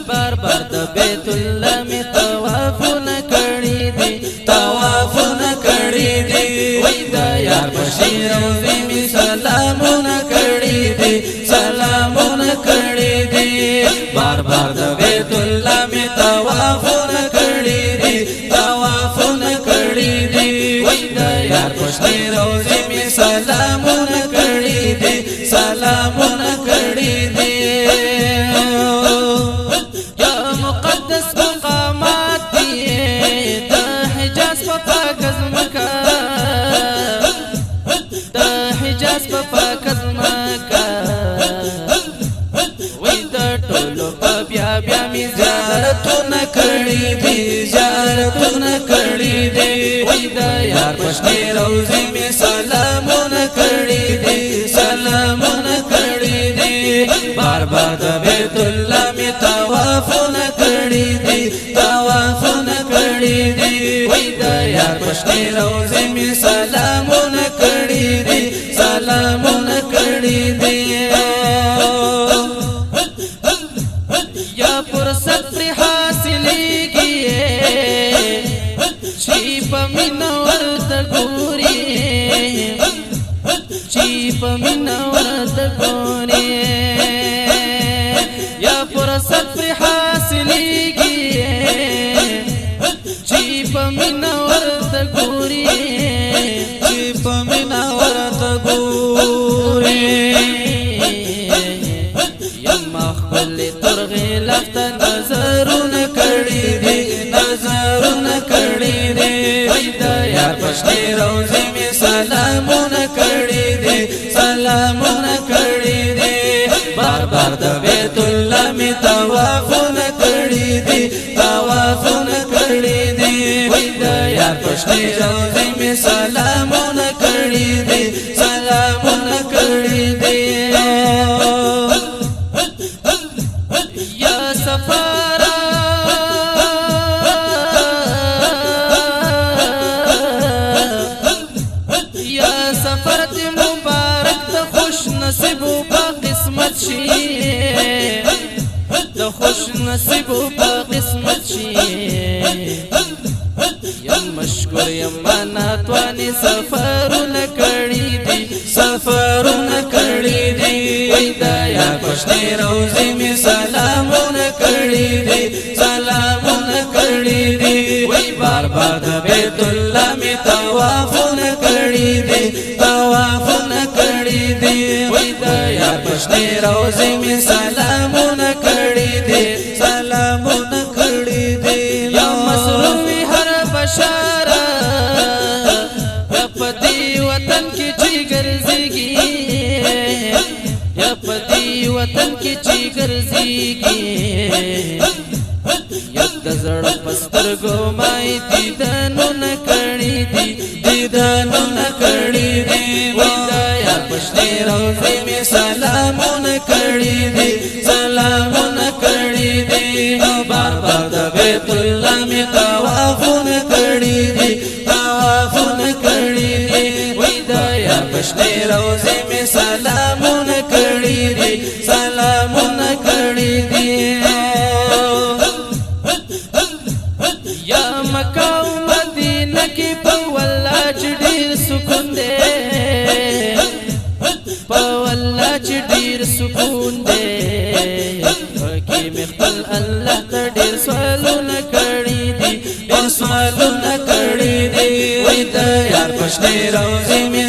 بار بار د بیت الله می طوافونه کړی دي طوافونه کړی دي وای دا یار بشیر روزي می سلامونه کړی دي سلامونه کړی دي بار بار د بیت الله می طوافونه کړی دي طوافونه کړی دي وای دا یار بشیر روزي می سلامونه کړی دي سلامونه کړی دي بیا می زیارتونه کړی دي زیارتونه کړی دي وای دا یار پښتني روزي می سلامونه کړی دي سلامونه کړی دي بار بار د بیت الله می طوافونه کړی دي طوافونه کړی دي وای دا یار پښتني روزي می سلامونه کړی دي سلامونه کړی دي فرصت پر حاصلېږي چې په مینه ورته ګورې چې په مینه ورته ګورې یا فرصت پر حاصلېږي چې په مینه ورته ګورې چې په مینه ورته ګورې لفت نظرونه کړی دي نظرونه کړی دي وای دا یار پښتني روزي می سلامونه کړی دي سلامونه کړی دي بار بار د بیت الله می طوافونه کړی دي طوافونه کړی دي وای دا یار پښتني روزي می سلامونه کړی دي سلامونه کړی دي د خوش نصیب په قسمت شي یم مشکور یم مناتوانی سفرونه کړی دي سفرونه کړی دي وای دا یار پښتني روزي می سلامونه کړی دي سلامونه کړی دي وای بار بار د بیت الله می طوافونه کړی دي طوافونه کړی دي وای دا یار پښتني روزي می سلامونه کړی دي سلامونه کړی دي یا مصروفي هر بشاره په دې وطن کې چې ګرځيږي یا په دې وطن کې چې ګرځيږي یک د زړه پسترګو مای دیدنونه کړی دي دیدنونه کړی دي وای دا یا پښتني روزي می سلامونه کړی دي سلامونه کړی دي بار بار د بیت الله می طوافونه کړی دي طوافونه کړی دي وای دا یا پښتني روزي می سلامونه کړی دي سلامونه کړی دي یا مکه او مدینه کې په والله چې ډیر سکون دی په والله چې ډیر سکون دی پکې مې خپل الله ته ډیر سوالونه کړي دي ډیر سوالونه کړي دي وای دا یار پښتني روزي می